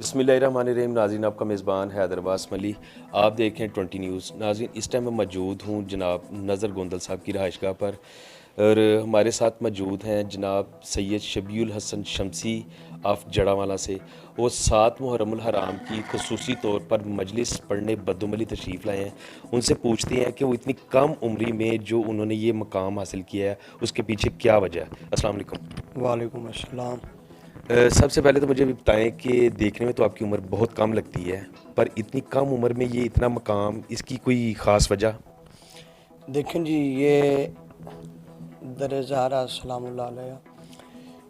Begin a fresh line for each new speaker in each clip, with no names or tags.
बिस्मिल्लाहिर्रहमानिर्रहीम। नाज़रीन, आपका मेज़बान है अब्बास मली। आप देखें 20 न्यूज़। नाज़रीन, इस टाइम मैं मौजूद हूँ जनाब नज़र गोंदल साहब की रहायशगाह पर, और हमारे साथ मौजूद हैं जनाब सैयद शबीउल हसन शमसी ऑफ जड़ावाला से। वो 7 मुहर्रमुल हराम की खसूसी तौर पर मजलिस पढ़ने बद्दुमली तशरीफ़ लाए हैं। उनसे पूछते हैं कि वो इतनी कम उम्री में जो उन्होंने ये मकाम हासिल किया है उसके पीछे क्या वजह है। अस्सलाम वालेकुम।
वालेकुम अस्सलाम।
सबसे पहले तो मुझे भी बताएं कि देखने में तो आपकी उम्र बहुत कम लगती है, पर इतनी कम उम्र में ये इतना मकाम, इसकी कोई ख़ास वजह?
देखें जी, ये दर ज़हरा सलामुल्लाह अलैहा,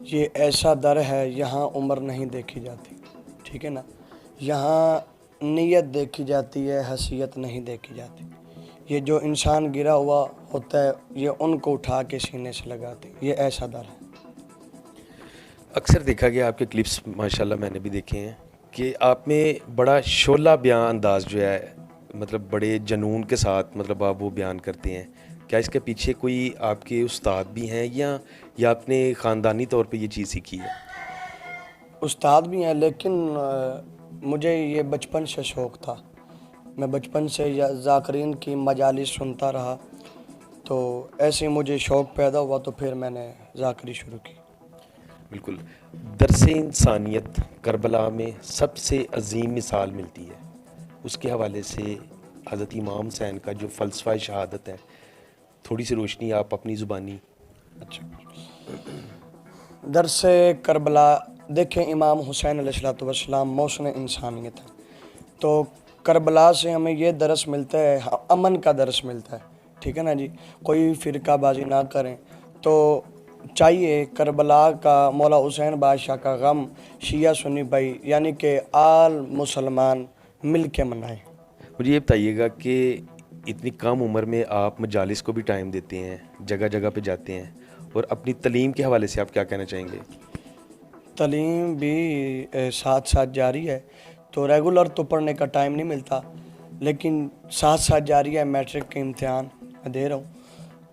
ये ऐसा दर है, यहाँ उम्र नहीं देखी जाती, ठीक है ना। यहाँ नीयत देखी जाती है, हैसियत नहीं देखी जाती। ये जो इंसान गिरा हुआ होता है, ये उनको उठा के सीने से लगाते, ये ऐसा दर है।
अक्सर देखा गया आपके क्लिप्स, माशाल्लाह मैंने भी देखे हैं कि आप में बड़ा शोला बयान अंदाज जो है, मतलब बड़े जनून के साथ मतलब आप वो बयान करते हैं। क्या इसके पीछे कोई आपके उस्ताद भी हैं या आपने ख़ानदानी तौर पे ये चीज़ सीखी है?
उस्ताद भी हैं, लेकिन मुझे ये बचपन से शौक़ था। मैं बचपन से ज़ाकरीन की मजालिस सुनता रहा, तो ऐसे ही मुझे शौक़ पैदा हुआ, तो फिर मैंने ज़ाकरी शुरू की।
बिल्कुल। दरसे इंसानियत करबला में सबसे अजीम मिसाल मिलती है, उसके हवाले से हज़रत इमाम हुसैन का जो फ़लसफ़ा शहादत है, थोड़ी सी रोशनी आप अपनी ज़ुबानी।
अच्छा, दरसे करबला देखें, इमाम हुसैन अलैहिस्सलाम मौसम इंसानियत है, तो करबला से हमें ये दरस मिलता है, अमन का दरस मिलता है, ठीक है ना जी। कोई फ़िरकाबाजी ना करें, तो चाहिए करबला का मौला हुसैन बादशाह का गम शिया सुन्नी भाई यानी कि आल मुसलमान मिल के मनाएं।
मुझे ये बताइएगा कि इतनी कम उम्र में आप मजालिस को भी टाइम देते हैं, जगह जगह पे जाते हैं, और अपनी तलीम के हवाले से आप क्या कहना चाहेंगे?
तलीम भी साथ साथ जारी है, तो रेगुलर तो पढ़ने का टाइम नहीं मिलता, लेकिन साथ साथ जारी है। मैट्रिक के इम्तिहान मैं दे रहा हूँ,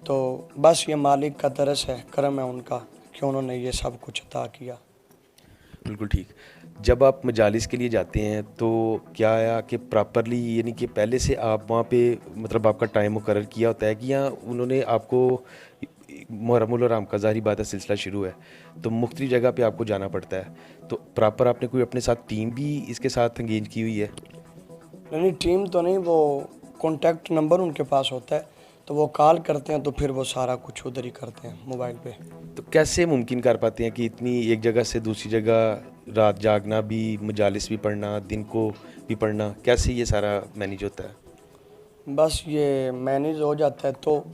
तो बस ये मालिक का तरस है, करम है उनका कि उन्होंने ये सब कुछ अता किया।
बिल्कुल ठीक। जब आप मजालिस के लिए जाते हैं तो क्या है कि प्रॉपरली, यानी कि पहले से आप वहाँ पे मतलब आपका टाइम मुकर्रर किया होता है कि या उन्होंने आपको, मुहर्रमुल हराम का ज़ाहिरी बात है सिलसिला शुरू है तो मुख्तलिफ जगह पे आपको जाना पड़ता है, तो प्रॉपर आपने कोई अपने साथ टीम भी इसके साथ एंगेज की हुई है?
नहीं, टीम तो नहीं, वो कॉन्टैक्ट नंबर उनके पास होता है, तो वो कॉल करते हैं, तो फिर वो सारा कुछ उधर ही करते हैं मोबाइल पे।
तो कैसे मुमकिन कर पाते हैं कि इतनी एक जगह से दूसरी जगह रात जागना भी, मजालिस भी पढ़ना, दिन को भी पढ़ना, कैसे ये सारा मैनेज होता है?
बस ये मैनेज हो जाता है, तो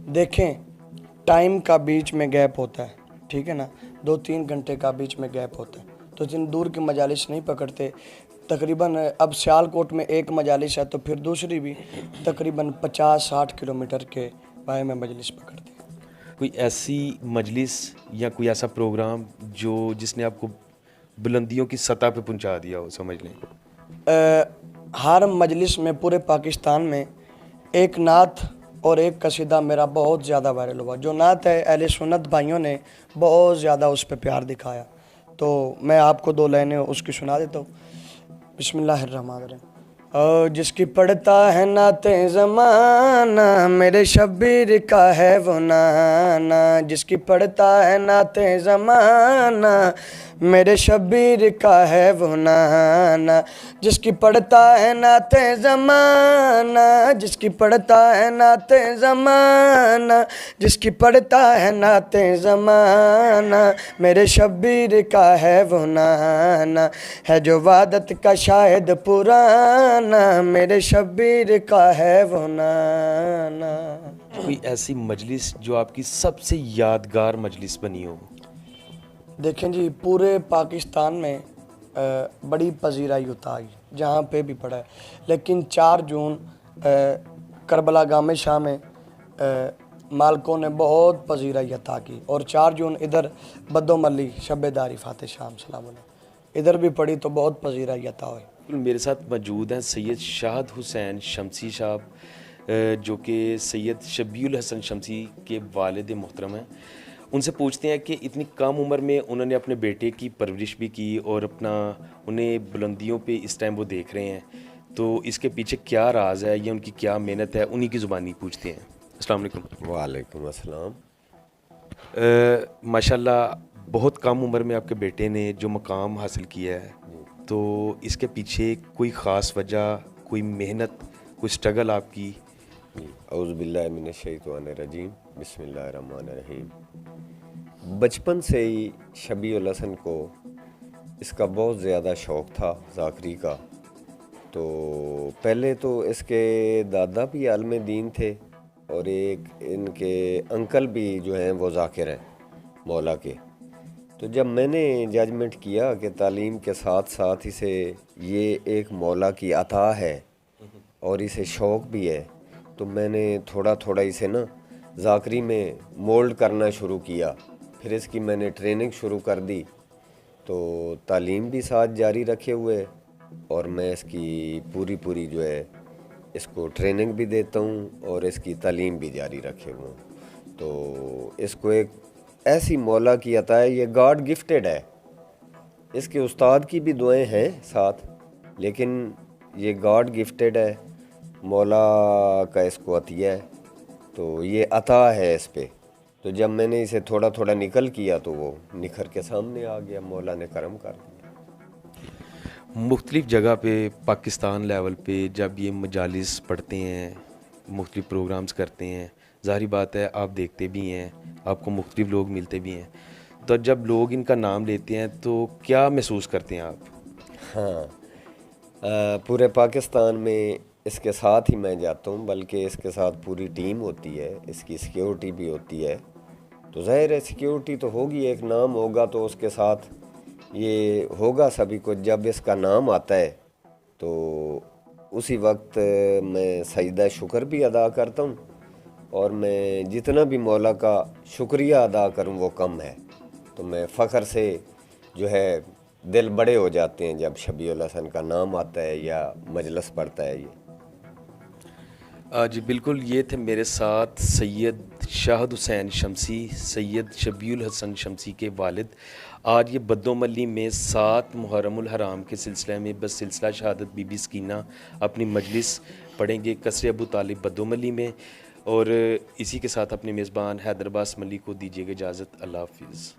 देखें टाइम का बीच में गैप होता है, ठीक है ना, 2-3 घंटे का बीच में गैप होता है, तो जिन दूर की मजालिस नहीं पकड़ते। तकरीबन अब सियालकोट में एक मजालिस है, तो फिर दूसरी भी तकरीबन 50-60 किलोमीटर के बारे में मजलिस पकड़ते हैं।
कोई ऐसी मजलिस या कोई ऐसा प्रोग्राम जिसने आपको बुलंदियों की सतह पे पहुंचा दिया हो, समझ लें?
हर मजलिस में पूरे पाकिस्तान में एक नात और एक कसीदा मेरा बहुत ज़्यादा वायरल हुआ। जो नात है, अहले सुन्नत भाइयों ने बहुत ज़्यादा उस पर प्यार दिखाया, तो मैं आपको 2 लाइनें उसकी सुना देता हूँ। बिस्मिल्लाहिर्रहमानिर्रहीम। जिसकी पढ़ता है नाते ज़माना, मेरे शब्बीर का है वो नाना। जिसकी पढ़ता है नाते ज़माना, मेरे शब्बीर का है वो नाना। जिसकी पढ़ता है नाते ज़माना, जिसकी पढ़ता है नाते ज़माना, जिसकी पढ़ता है नाते ज़माना, मेरे शब्बीर का है वो नाना। है जो वादत का शायद पुराना, मेरे शब्बीर का है वो नाना।
कोई ऐसी मजलिस जो आपकी सबसे यादगार मजलिस बनी हो?
देखें जी, पूरे पाकिस्तान में बड़ी पजीराई उताई जहाँ पे भी पड़ा है, लेकिन 4 जून करबला गामे शाह में मालकों ने बहुत पजीराई अता की, और 4 जून इधर बद्दोमली शब्बेदारी फाते शाम सलाम इधर भी पड़ी, तो बहुत पजीराई अता हुई।
मेरे साथ मौजूद हैं सैयद शाहद हुसैन शमसी साहब, जो कि सैयद शबीउल हसन शमसी के वालिद मोहतरम हैं, ان سے پوچھتے ہیں کہ اتنی کم عمر میں انہوں نے اپنے بیٹے کی پرورش بھی کی اور انہیں بلندیوں پہ اس ٹائم وہ دیکھ رہے ہیں، تو اس کے پیچھے کیا راز ہے یا ان کی کیا محنت ہے، انہی کی زبانی پوچھتے ہیں۔ السلام علیکم۔
وعلیکم السلام۔
ماشاءاللہ بہت کم عمر میں آپ کے بیٹے نے جو مقام حاصل کیا ہے، تو اس کے پیچھے کوئی خاص وجہ، کوئی محنت، کوئی سٹرگل آپ کی؟
اعوذ باللہ من الشیطان الرجیم، بسم اللہ الرحمن الرحیم۔ بچپن سے ہی شبیہ الحسن کو اس کا بہت زیادہ شوق تھا ذاکری کا۔ تو پہلے تو اس کے دادا بھی عالم دین تھے اور ایک ان کے انکل بھی جو ہیں وہ ذاکر ہیں مولا کے۔ تو جب میں نے ججمنٹ کیا کہ تعلیم کے ساتھ ساتھ اسے یہ ایک مولا کی عطا ہے اور اسے شوق بھی ہے، تو میں نے تھوڑا تھوڑا اسے ذاکری میں مولڈ کرنا شروع کیا۔ پھر اس کی میں نے ٹریننگ شروع کر دی، تو تعلیم بھی ساتھ جاری رکھے ہوئے اور میں اس کی پوری جو ہے اس کو ٹریننگ بھی دیتا ہوں اور اس کی تعلیم بھی جاری رکھے ہوئے ہوں۔ تو اس کو ایک ایسی مولا کی عطا ہے، یہ گاڈ گفٹڈ ہے۔ اس کے استاد کی بھی دعائیں ہیں ساتھ، لیکن یہ گاڈ گفٹڈ ہے، مولا کا اس کو عطیہ ہے، تو یہ عطا ہے اس پہ۔ تو جب میں نے اسے تھوڑا تھوڑا نکل کیا تو وہ نکھر کے سامنے آ گیا، مولا نے کرم کر دیا۔
مختلف جگہ پہ پاکستان لیول پہ جب یہ مجالس پڑھتے ہیں، مختلف پروگرامز کرتے ہیں، ظاہری بات ہے آپ دیکھتے بھی ہیں، آپ کو مختلف لوگ ملتے بھی ہیں، تو جب لوگ ان کا نام لیتے ہیں تو کیا محسوس کرتے ہیں آپ؟
ہاں، پورے پاکستان میں اس کے ساتھ ہی میں جاتا ہوں، بلکہ اس کے ساتھ پوری ٹیم ہوتی ہے، اس کی سیکیورٹی بھی ہوتی ہے۔ تو ظاہر ہے سیکیورٹی تو ہوگی، ایک نام ہوگا تو اس کے ساتھ یہ ہوگا سبھی کچھ۔ جب اس کا نام آتا ہے تو اسی وقت میں سجدہ شکر بھی ادا کرتا ہوں، اور میں جتنا بھی مولا کا شکریہ ادا کروں وہ کم ہے۔ تو میں فخر سے جو ہے دل بڑے ہو جاتے ہیں جب شبیہ الحسن کا نام آتا ہے یا مجلس پڑھتا ہے یہ۔
جی بالکل، یہ تھے میرے ساتھ سید شاہد حسین شمسی، سید شبیہ الحسن شمسی کے والد۔ آج یہ بدو ملی میں 7 محرم الحرام کے سلسلے میں بس سلسلہ شہادت بی بی سکینہ اپنی مجلس پڑھیں گے قصر ابو طالب بدو ملی میں، اور اسی کے ساتھ اپنے میزبان حیدر عباس ملی کو دیجیے گا اجازت۔ اللہ حافظ۔